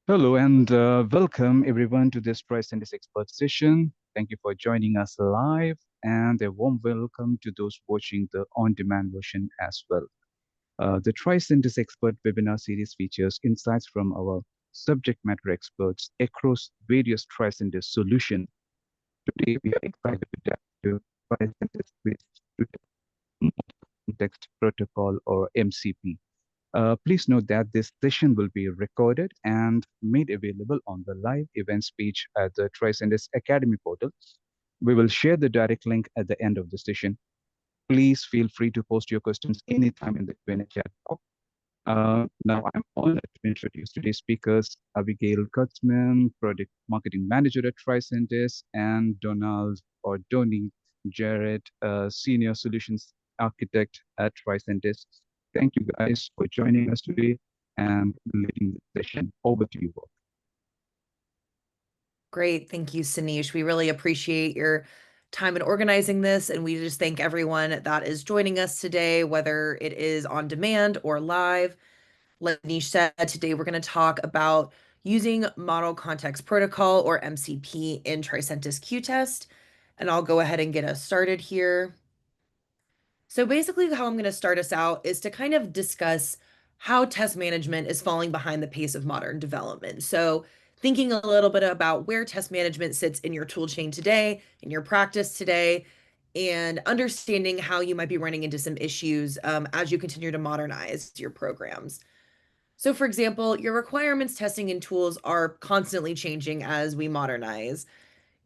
Hello and welcome everyone to this Tricentis expert session. Thank you for joining us live and a warm welcome to those watching the on-demand version as well. The Tricentis expert webinar series features insights from our subject matter experts across various Tricentis solutions. Today we are excited to dive into Tricentis Context Protocol or MCP. Please note that this session will be recorded and made available on the live events page at the Tricentis Academy portal. We will share the direct link at the end of the session. Please feel free to post your questions anytime in the Q&A chat box. Now, I'm honored to introduce today's speakers, Abigail Kurtzman, Product Marketing Manager at Tricentis, and Donald or Donny Jarrett, Senior Solutions Architect at Tricentis. Thank you guys for joining us today and leading the session. Over to you both. Great. Thank you, Sanish. We really appreciate your time in organizing this, and we just thank everyone that is joining us today, whether it is on demand or live. Like Sanish said, today we're going to talk about using Model Context Protocol, or MCP, in Tricentis qTest, and I'll go ahead and get us started here. So basically, how I'm going to start us out is to kind of discuss how test management is falling behind the pace of modern development. So thinking a little bit about where test management sits in your tool chain today, in your practice today, and understanding how you might be running into some issues as you continue to modernize your programs. So for example, your requirements testing and tools are constantly changing as we modernize.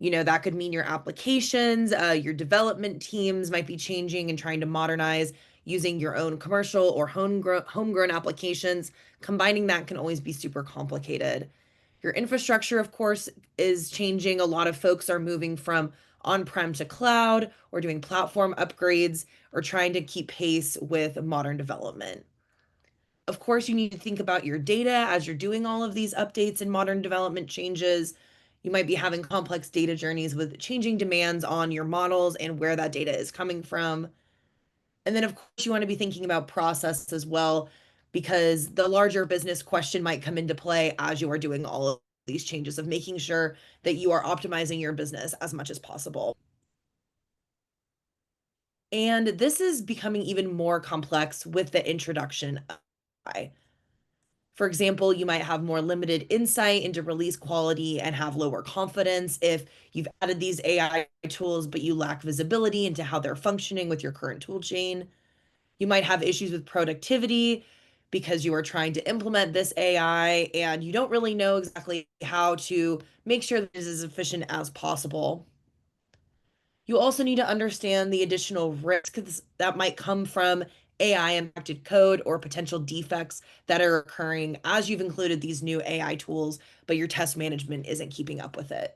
That could mean your applications, your development teams might be changing and trying to modernize using your own commercial or homegrown applications. Combining that can always be super complicated. Your infrastructure, of course, is changing. A lot of folks are moving from on-prem to cloud or doing platform upgrades or trying to keep pace with modern development. Of course, you need to think about your data as you're doing all of these updates and modern development changes. You might be having complex data journeys with changing demands on your models and where that data is coming from. And then, of course, you want to be thinking about process as well, because the larger business question might come into play as you are doing all of these changes of making sure that you are optimizing your business as much as possible. And this is becoming even more complex with the introduction of AI. For example, you might have more limited insight into release quality and have lower confidence if you've added these AI tools, but you lack visibility into how they're functioning with your current tool chain. You might have issues with productivity because you are trying to implement this AI and you don't really know exactly how to make sure that it is as efficient as possible. You also need to understand the additional risks that might come from AI impacted code or potential defects that are occurring as you've included these new AI tools, but your test management isn't keeping up with it.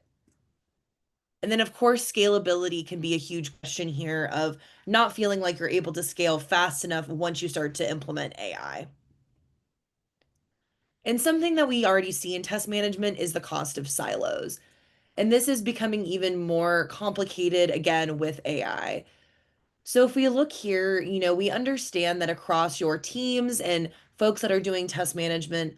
And then, of course, scalability can be a huge question here of not feeling like you're able to scale fast enough once you start to implement AI. And something that we already see in test management is the cost of silos. And this is becoming even more complicated again with AI. So if we look here, we understand that across your teams and folks that are doing test management,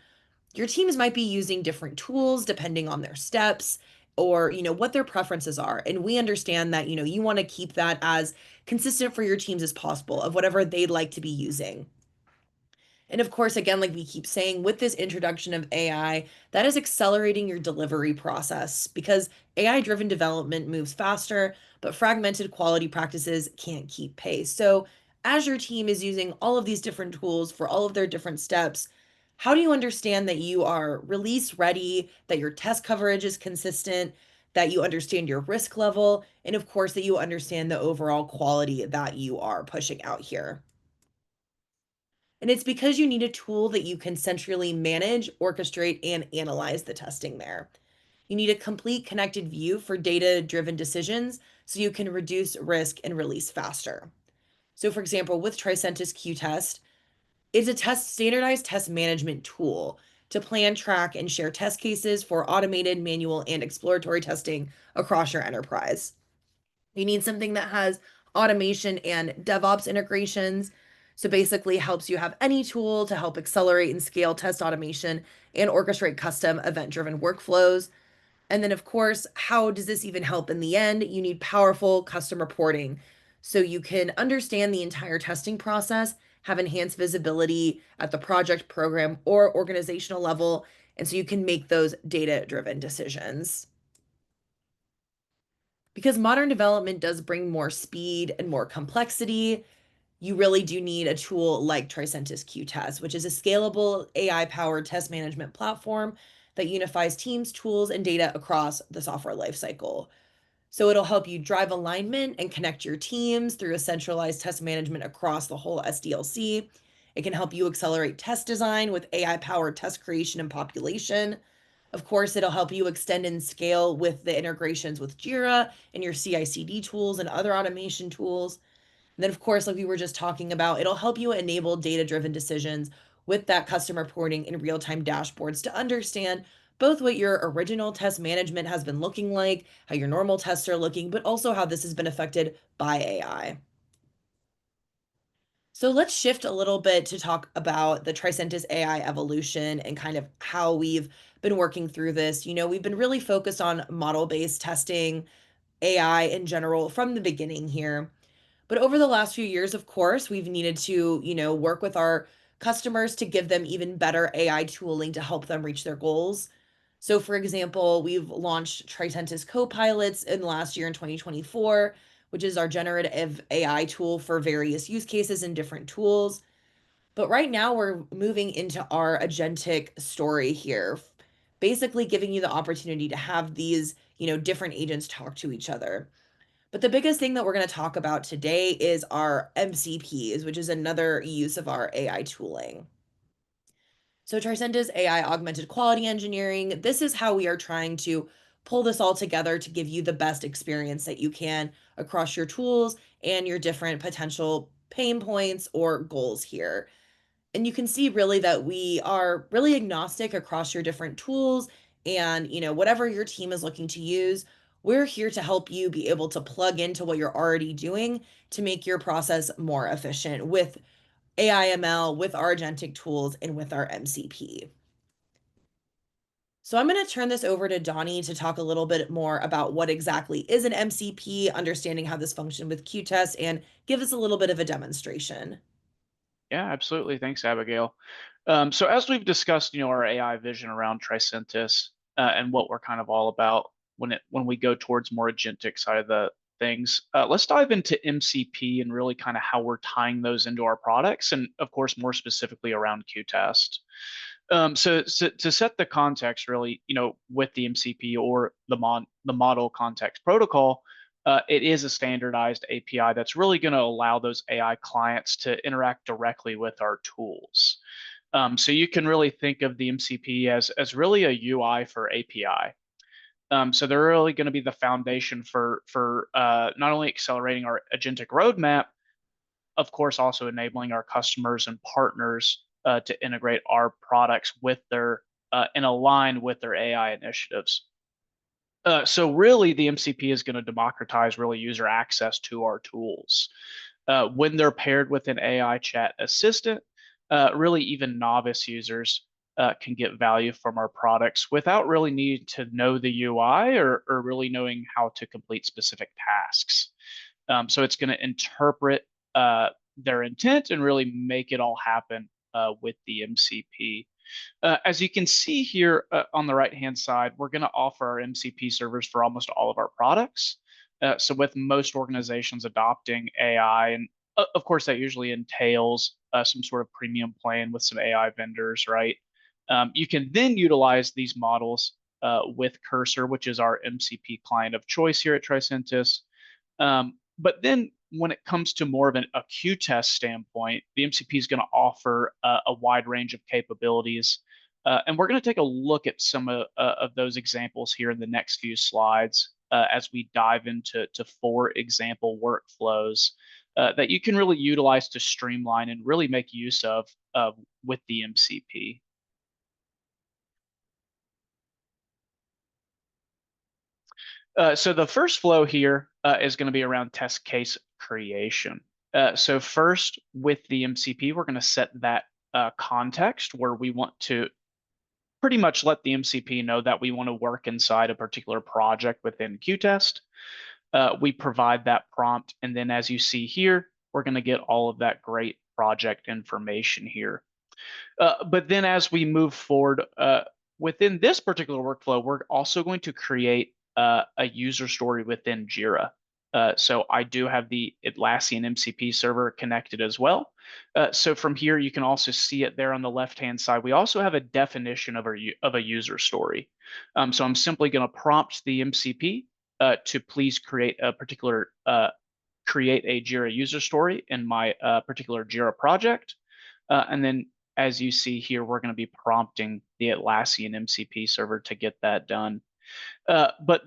your teams might be using different tools depending on their steps or, what their preferences are. And we understand that, you want to keep that as consistent for your teams as possible of whatever they'd like to be using. And of course, again, like we keep saying, with this introduction of AI, that is accelerating your delivery process because AI driven development moves faster, but fragmented quality practices can't keep pace. So, as your team is using all of these different tools for all of their different steps, how do you understand that you are release ready, that your test coverage is consistent, that you understand your risk level, and of course, that you understand the overall quality that you are pushing out here? And it's because you need a tool that you can centrally manage, orchestrate, and analyze the testing there. You need a complete connected view for data-driven decisions so you can reduce risk and release faster. So for example, with Tricentis qTest, it's a standardized test management tool to plan, track, and share test cases for automated, manual, and exploratory testing across your enterprise. You need something that has automation and DevOps integrations So basically helps you have any tool to help accelerate and scale test automation and orchestrate custom event-driven workflows. And then, of course, how does this even help in the end? You need powerful custom reporting so you can understand the entire testing process, have enhanced visibility at the project, program, or organizational level, and so you can make those data-driven decisions. Because modern development does bring more speed and more complexity, you really do need a tool like Tricentis qTest, which is a scalable AI-powered test management platform that unifies teams, tools, and data across the software lifecycle. So it'll help you drive alignment and connect your teams through a centralized test management across the whole SDLC. It can help you accelerate test design with AI-powered test creation and population. Of course, it'll help you extend and scale with the integrations with Jira and your CI/CD tools and other automation tools. And then, of course, like we were just talking about, it'll help you enable data-driven decisions with that custom reporting and real-time dashboards to understand both what your original test management has been looking like, how your normal tests are looking, but also how this has been affected by AI. So let's shift a little bit to talk about the Tricentis AI evolution and kind of how we've been working through this. We've been really focused on model-based testing, AI in general from the beginning here. But over the last few years, of course, we've needed to, work with our customers to give them even better AI tooling to help them reach their goals. So, for example, we've launched Tricentis Copilots in the last year in 2024, which is our generative AI tool for various use cases and different tools. But right now, we're moving into our agentic story here, basically giving you the opportunity to have these, different agents talk to each other. But the biggest thing that we're going to talk about today is our MCPs, which is another use of our AI tooling. So Tricentis AI augmented quality engineering, this is how we are trying to pull this all together to give you the best experience that you can across your tools and your different potential pain points or goals here. And you can see really that we are really agnostic across your different tools and, whatever your team is looking to use, we're here to help you be able to plug into what you're already doing to make your process more efficient with AIML, with our agentic tools, and with our MCP. So I'm going to turn this over to Donnie to talk a little bit more about what exactly is an MCP, understanding how this functions with qTest, and give us a little bit of a demonstration. Yeah, absolutely. Thanks, Abigail. So as we've discussed, our AI vision around Tricentis and what we're kind of all about when we go towards more agentic side of the things, let's dive into MCP and really kind of how we're tying those into our products, and of course, more specifically around Qtest. So to set the context, really, with the MCP or the model context protocol, it is a standardized API that's really going to allow those AI clients to interact directly with our tools. So you can really think of the MCP as really a UI for API. So they're really going to be the foundation for not only accelerating our agentic roadmap, of course, also enabling our customers and partners to integrate our products with their and align with their AI initiatives. So really, the MCP is going to democratize really user access to our tools. When they're paired with an AI chat assistant, really even novice users can get value from our products without really needing to know the UI or really knowing how to complete specific tasks. So it's going to interpret their intent and really make it all happen with the MCP. As you can see here on the right-hand side, we're going to offer our MCP servers for almost all of our products. So with most organizations adopting AI, and of course that usually entails some sort of premium plan with some AI vendors, right? You can then utilize these models with Cursor, which is our MCP client of choice here at Tricentis. But then when it comes to more of a Q-test standpoint, the MCP is going to offer a wide range of capabilities. And we're going to take a look at some of those examples here in the next few slides as we dive into 4 example workflows that you can really utilize to streamline and really make use of with the MCP. So the first flow here is going to be around test case creation. So first, with the MCP, we're going to set that context where we want to pretty much let the MCP know that we want to work inside a particular project within qTest. We provide that prompt, and then as you see here, we're going to get all of that great project information here. But then as we move forward within this particular workflow, we're also going to create a user story within Jira. So I do have the Atlassian MCP server connected as well. So from here, you can also see it there on the left-hand side. We also have a definition of a user story. So I'm simply going to prompt the MCP to please create a particular create a Jira user story in my particular Jira project. And then as you see here, we're going to be prompting the Atlassian MCP server to get that done. But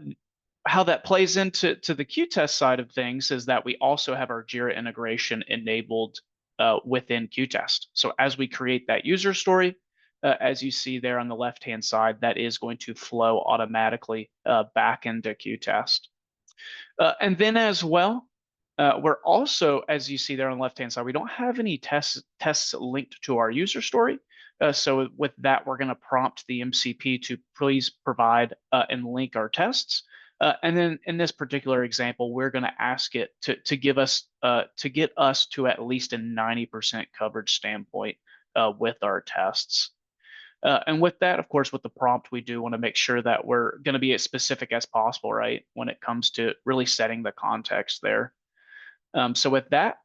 how that plays into the qTest side of things is that we also have our Jira integration enabled within qTest. So as we create that user story, as you see there on the left-hand side, that is going to flow automatically back into qTest. And then as well, we're also, as you see there on the left-hand side, we don't have any tests linked to our user story. So with that, we're going to prompt the MCP to please provide and link our tests. And then in this particular example, we're going to ask it to give us to get us to at least a 90% coverage standpoint with our tests. And with that, of course, with the prompt, we do want to make sure that we're going to be as specific as possible, right, when it comes to really setting the context there. So with that,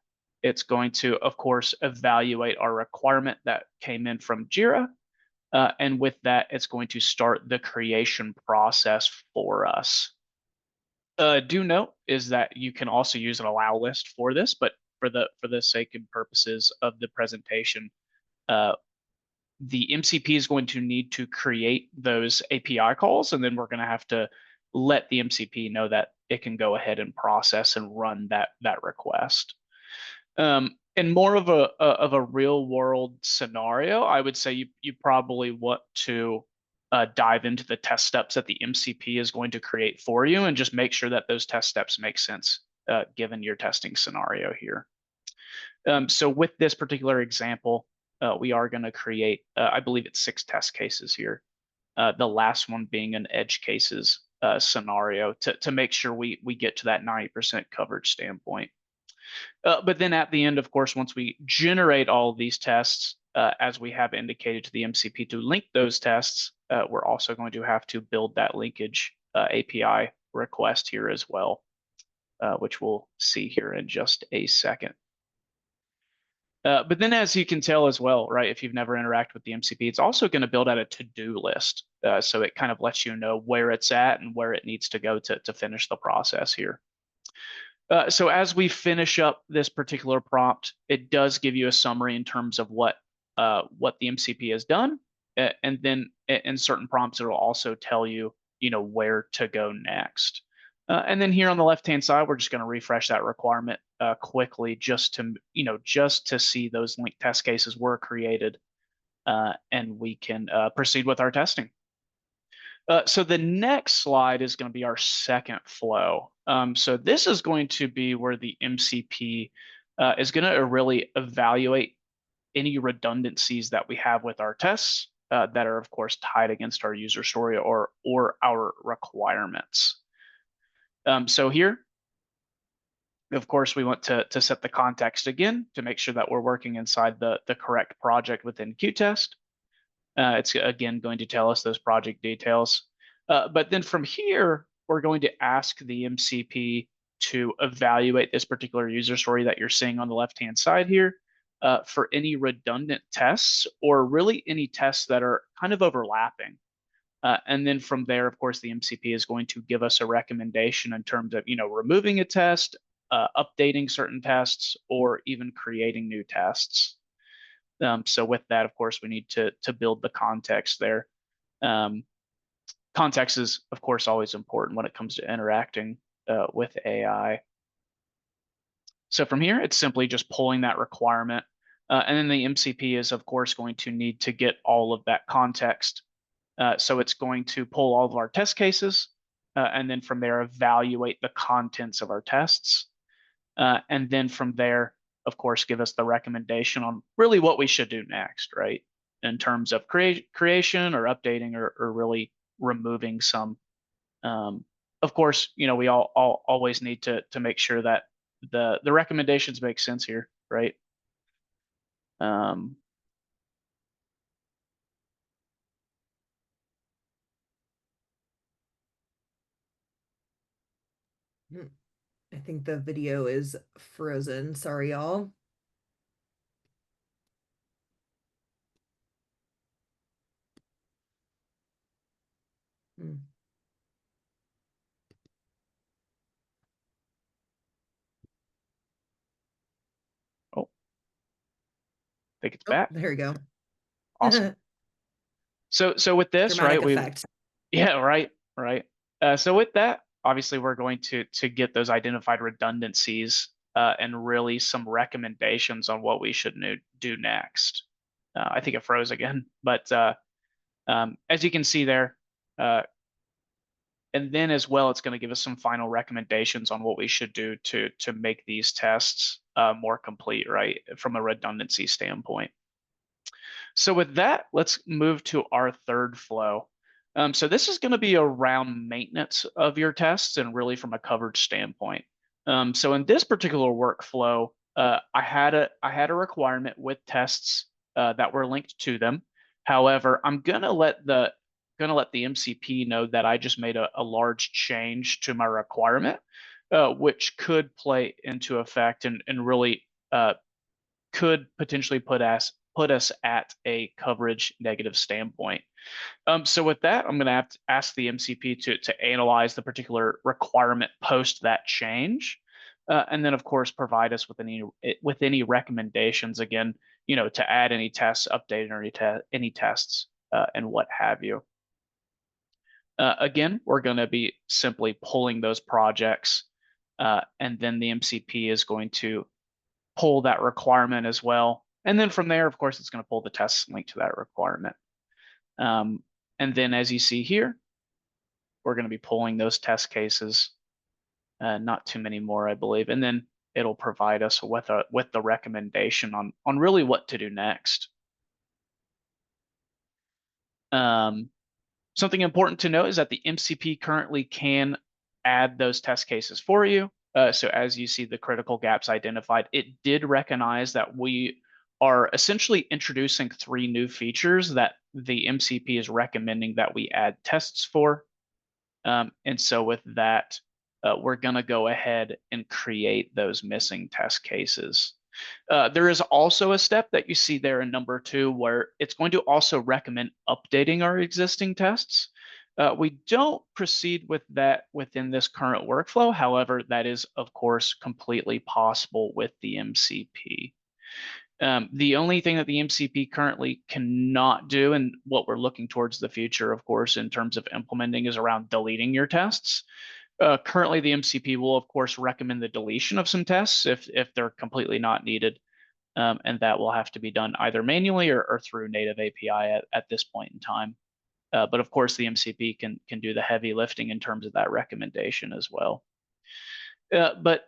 it's going to, of course, evaluate our requirement that came in from Jira. And with that, it's going to start the creation process for us. Do note is that you can also use an allow list for this, but for the sake and purposes of the presentation, the MCP is going to need to create those API calls, and then we're going to have to let the MCP know that it can go ahead and process and run that request. In more of a real world scenario, I would say you probably want to dive into the test steps that the MCP is going to create for you, and just make sure that those test steps make sense given your testing scenario here. So with this particular example, we are going to create, I believe it's 6 test cases here. The last one being an edge cases scenario to make sure we get to that 90% coverage standpoint. But then at the end, of course, once we generate all of these tests, as we have indicated to the MCP to link those tests, we're also going to have to build that linkage API request here as well, which we'll see here in just a second. But then as you can tell as well, right, if you've never interacted with the MCP, it's also going to build out a to-do list. So it kind of lets you know where it's at and where it needs to go to finish the process here. So as we finish up this particular prompt, it does give you a summary in terms of what the MCP has done. And then in certain prompts, it'll also tell you, where to go next. And then here on the left-hand side, we're just going to refresh that requirement quickly just to see those linked test cases were created, and we can proceed with our testing. So the next slide is going to be our second flow. So this is going to be where the MCP is going to really evaluate any redundancies that we have with our tests that are, of course, tied against our user story or our requirements. So here, of course, we want to set the context again to make sure that we're working inside the correct project within qTest. It's, again, going to tell us those project details. But then from here, we're going to ask the MCP to evaluate this particular user story that you're seeing on the left-hand side here for any redundant tests or really any tests that are kind of overlapping. And then from there, of course, the MCP is going to give us a recommendation in terms of, removing a test, updating certain tests, or even creating new tests. So with that, of course, we need to build the context there. Context is, of course, always important when it comes to interacting with AI. So from here, it's simply just pulling that requirement. And then the MCP is, of course, going to need to get all of that context. So it's going to pull all of our test cases, and then from there, evaluate the contents of our tests. And then from there, of course, give us the recommendation on really what we should do next, right? In terms of creation or updating or really removing some. Of course, we all always need to make sure that the recommendations make sense here, right? I think the video is frozen. Sorry, y'all. Oh, I think it's back. There we go. Awesome. So with this, Dramatic right, effect. yeah, right. So with that, obviously we're going to get those identified redundancies and really some recommendations on what we should do next. I think it froze again, but as you can see there, and then as well, it's going to give us some final recommendations on what we should do to make these tests more complete, right, from a redundancy standpoint. So with that, let's move to our third flow. So this is going to be around maintenance of your tests and really from a coverage standpoint. So in this particular workflow, I had a requirement with tests that were linked to them. However, I'm gonna let the MCP know that I just made a large change to my requirement, which could play into effect and really could potentially put us at a coverage negative standpoint. So with that, I'm going to have to ask the MCP to analyze the particular requirement post that change, and then of course provide us with any recommendations again, to add any tests, update any tests, and what have you. Again, we're going to be simply pulling those projects, and then the MCP is going to pull that requirement as well. And then from there, of course, it's going to pull the tests linked to that requirement. And then as you see here, we're going to be pulling those test cases, not too many more, I believe. And then it'll provide us with the recommendation on really what to do next. Something important to note is that the MCP currently can add those test cases for you. So as you see the critical gaps identified, it did recognize that we are essentially introducing 3 new features that the MCP is recommending that we add tests for. And so with that, we're going to go ahead and create those missing test cases. There is also a step that you see there in number 2 where it's going to also recommend updating our existing tests. We don't proceed with that within this current workflow. However, that is, of course, completely possible with the MCP. The only thing that the MCP currently cannot do, and what we're looking towards the future, of course, in terms of implementing, is around deleting your tests. Currently, the MCP will, of course, recommend the deletion of some tests if they're completely not needed, and that will have to be done either manually or through native API at this point in time. But of course, the MCP can do the heavy lifting in terms of that recommendation as well. But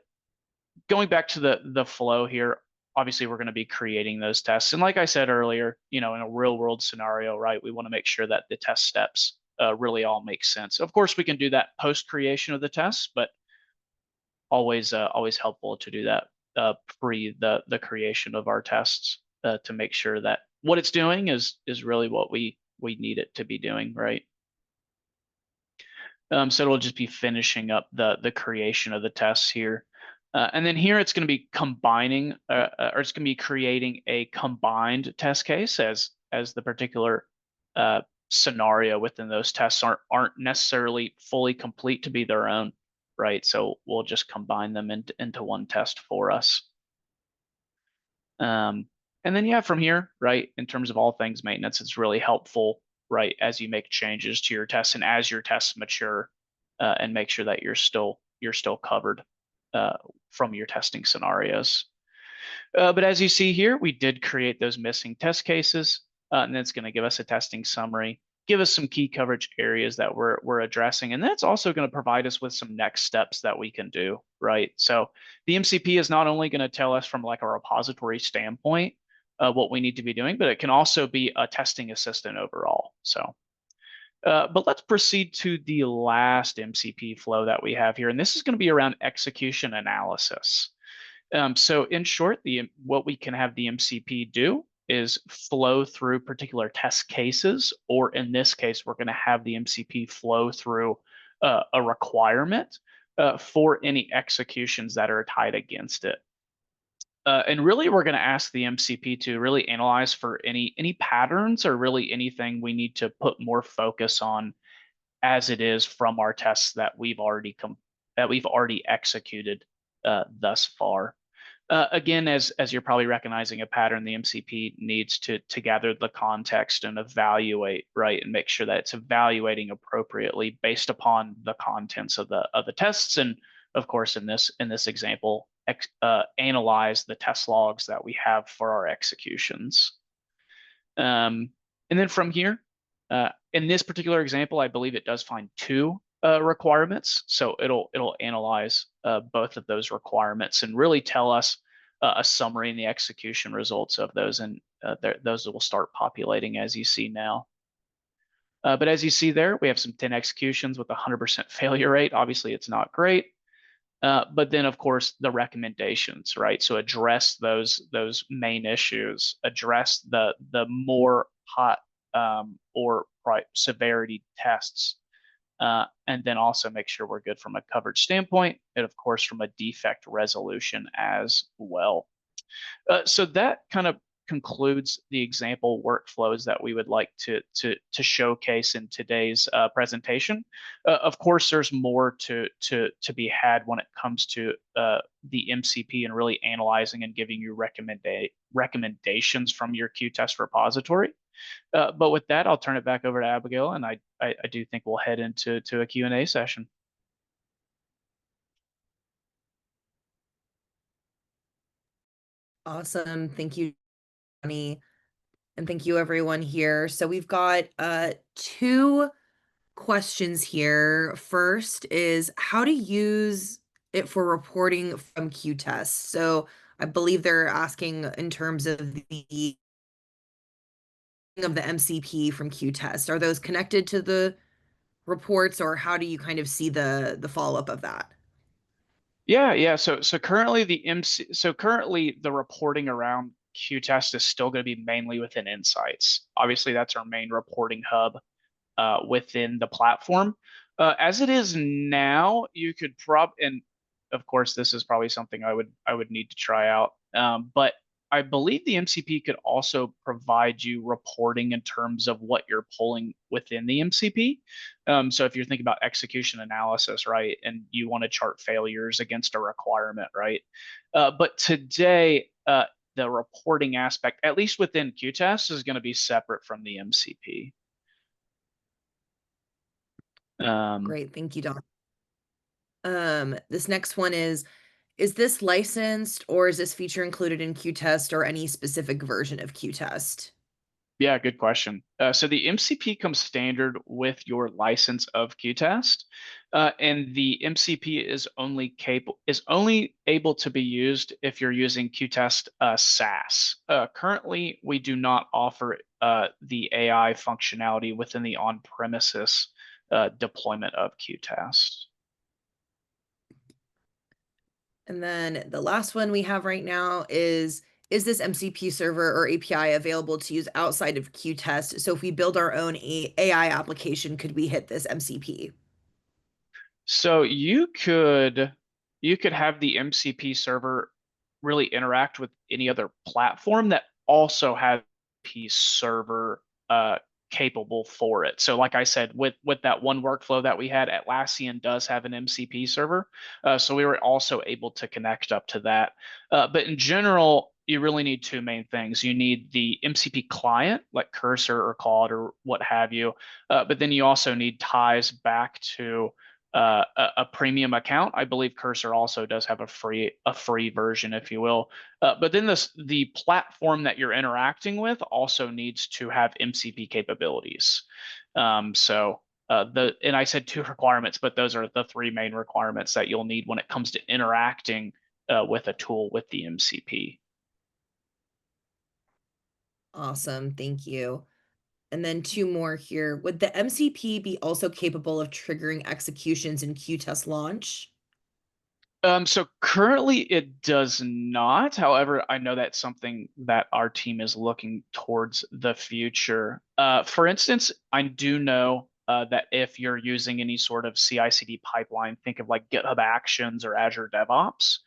going back to the flow here, obviously we're going to be creating those tests. And like I said earlier, in a real world scenario, right, we want to make sure that the test steps really all make sense. Of course, we can do that post creation of the tests, but always helpful to do that pre the creation of our tests to make sure that what it's doing is really what we need it to be doing, right? So it'll just be finishing up the creation of the tests here. And then here it's going to be combining, or it's going to be creating a combined test case as the particular scenario within those tests aren't necessarily fully complete to be their own, right? So we'll just combine them into one test for us. And then yeah, from here, right, in terms of all things maintenance, it's really helpful, right, as you make changes to your tests and as your tests mature, and make sure that you're still covered from your testing scenarios. But as you see here, we did create those missing test cases, and then it's going to give us a testing summary, give us some key coverage areas that we're addressing. And that's also going to provide us with some next steps that we can do, right? So the MCP is not only going to tell us from like a repository standpoint what we need to be doing, but it can also be a testing assistant overall. So, but let's proceed to the last MCP flow that we have here. And this is going to be around execution analysis. So in short, what we can have the MCP do is flow through particular test cases, or in this case, we're going to have the MCP flow through a requirement for any executions that are tied against it. And really, we're going to ask the MCP to really analyze for any patterns or really anything we need to put more focus on as it is from our tests that we've already executed thus far. Again, as you're probably recognizing a pattern, the MCP needs to gather the context and evaluate, right, and make sure that it's evaluating appropriately based upon the contents of the tests, and of course, in this example, analyze the test logs that we have for our executions. And then from here, in this particular example, I believe it does find two requirements. So it'll analyze both of those requirements and really tell us a summary and the execution results of those, and those will start populating as you see now. But as you see there, we have some 10 executions with 100% failure rate. Obviously, it's not great. But then, of course, the recommendations, right? So address those main issues, address the more hot or severity tests, and then also make sure we're good from a coverage standpoint, and of course from a defect resolution as well. So that kind of concludes the example workflows that we would like to showcase in today's presentation. Of course, there's more to be had when it comes to the MCP and really analyzing and giving you recommendations from your qTest repository. But with that, I'll turn it back over to Abigail, and I do think we'll head into a Q&A session. Awesome. Thank you, Johnny. And thank you everyone here. So we've got two questions here. First is how to use it for reporting from qTest. So I believe they're asking in terms of the MCP from qTest. Are those connected to the reports, or how do you kind of see the follow-up of that? Yeah. So currently the reporting around qTest is still going to be mainly within Insights. Obviously, that's our main reporting hub within the platform. As it is now, you could and of course, this is probably something I would need to try out. But I believe the MCP could also provide you reporting in terms of what you're pulling within the MCP. So if you're thinking about execution analysis, right, and you want to chart failures against a requirement, right? But today, the reporting aspect, at least within qTest, is going to be separate from the MCP. Great, thank you, Don. This next one is this licensed, or is this feature included in qTest or any specific version of qTest? Yeah, good question. So the MCP comes standard with your license of qTest, and the MCP is only able to be used if you're using qTest SaaS. Currently, we do not offer the AI functionality within the on-premises deployment of qTest. And then the last one we have right now is this MCP server or API available to use outside of qTest? So if we build our own AI application, could we hit this MCP? So you could have the MCP server really interact with any other platform that also has a server capable for it. So like I said, with that one workflow that we had, Atlassian does have an MCP server. So we were also able to connect up to that. But in general, you really need two main things. You need the MCP client, like Cursor or Claude or what have you. But then you also need ties back to a premium account. I believe Cursor also does have a free version, if you will. But then the platform that you're interacting with also needs to have MCP capabilities. And I said 2 requirements, but those are the 3 main requirements that you'll need when it comes to interacting with a tool with the MCP. Awesome, thank you. And then 2 more here. Would the MCP be also capable of triggering executions in qTest launch? So currently it does not. However, I know that's something that our team is looking towards the future. For instance, I do know that if you're using any sort of CI/CD pipeline, think of like GitHub Actions or Azure DevOps.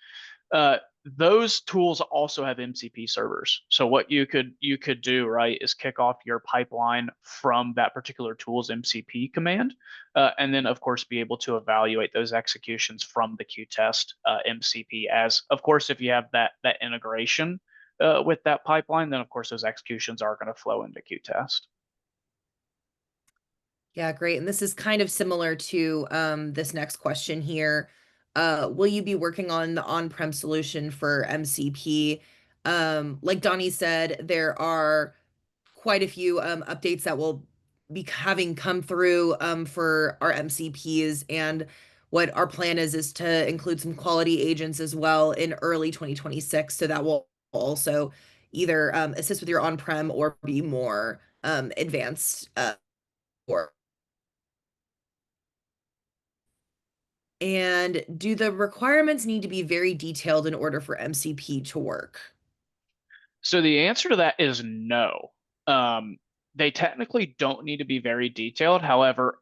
Those tools also have MCP servers. So what you could do, right, is kick off your pipeline from that particular tool's MCP command, and then of course be able to evaluate those executions from the qTest MCP. As of course, if you have that integration with that pipeline, then of course those executions are going to flow into qTest. Yeah, great. And this is kind of similar to this next question here. Will you be working on the on-prem solution for MCP? Like Donnie said, there are quite a few updates that will be having come through for our MCPs. And what our plan is to include some quality agents as well in early 2026. So that will also either assist with your on-prem or be more advanced for. And do the requirements need to be very detailed in order for MCP to work? So the answer to that is no. They technically don't need to be very detailed. However,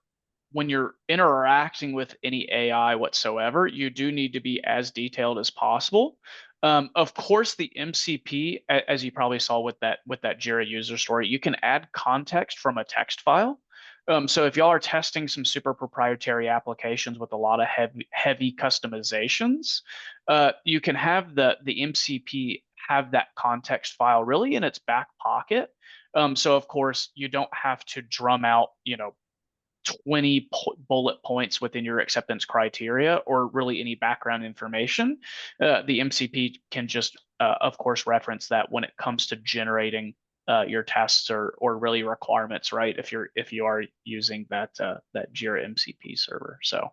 when you're interacting with any AI whatsoever, you do need to be as detailed as possible. Of course, the MCP, as you probably saw with that Jira user story, you can add context from a text file. So if y'all are testing some super proprietary applications with a lot of heavy customizations, you can have the MCP have that context file really in its back pocket. So of course you don't have to drum out 20 bullet points within your acceptance criteria or really any background information. The MCP can just of course reference that when it comes to generating your tests or really requirements, right? If you are using that Jira MCP server. So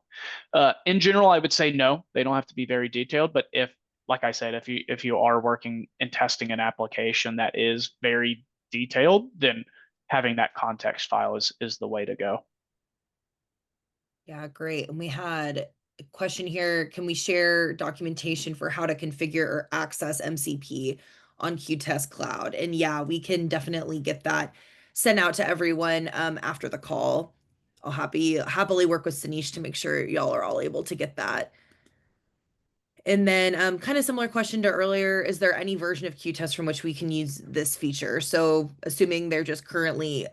in general, I would say no, they don't have to be very detailed. But if, like I said, if you are working and testing an application that is very detailed, then having that context file is the way to go. Yeah, great. And we had a question here. Can we share documentation for how to configure or access MCP on qTest Cloud? And yeah, we can definitely get that sent out to everyone after the call. I'll happily work with Sanish to make sure y'all are all able to get that. And then kind of similar question to earlier, is there any version of qTest from which we can use this feature? So assuming they're just currently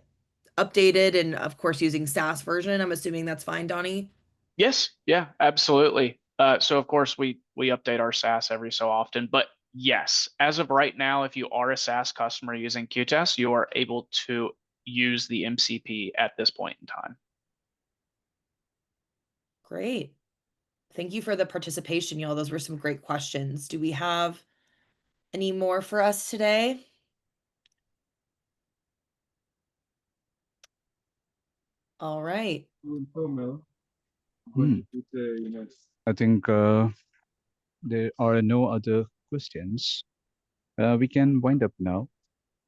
updated and of course using SaaS version, I'm assuming that's fine, Donnie? Yes, yeah, absolutely. So of course we update our SaaS every so often, but yes, as of right now, if you are a SaaS customer using qTest, you are able to use the MCP at this point in time. Great. Thank you for the participation, y'all. Those were some great questions. Do we have any more for us today? All right. I think there are no other questions. We can wind up now.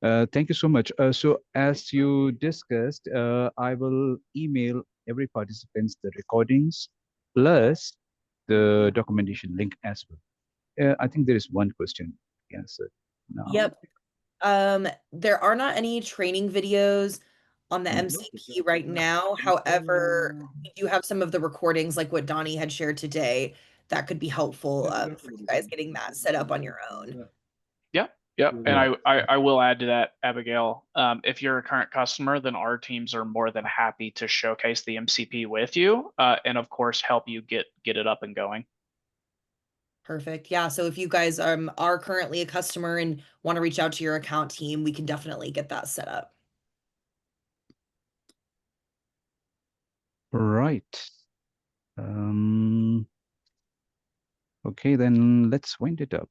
Thank you so much. So as you discussed, I will email every participant the recordings plus the documentation link as well. I think there is one question answered now. Yep. There are not any training videos on the MCP right now. However, we do have some of the recordings like what Donnie had shared today that could be helpful for you guys getting that set up on your own. Yep. And I will add to that, Abigail. If you're a current customer, then our teams are more than happy to showcase the MCP with you, and of course help you get it up and going. Perfect. Yeah. So if you guys are currently a customer and want to reach out to your account team, we can definitely get that set up. Right. Okay, then let's wind it up.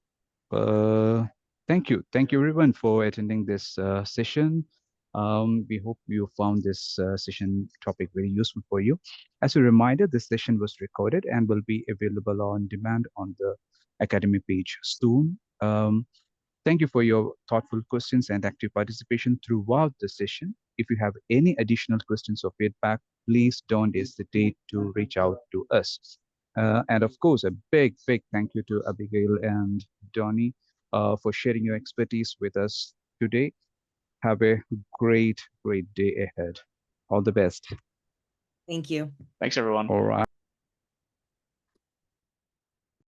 Thank you everyone for attending this session. We hope you found this session topic very useful for you. As a reminder, this session was recorded and will be available on demand on the Academy page soon. Thank you for your thoughtful questions and active participation throughout the session. If you have any additional questions or feedback, please don't hesitate to reach out to us. And of course, a big thank you to Abigail and Donnie for sharing your expertise with us today. Have a great day ahead. All the best. Thank you. Thanks, everyone. All right.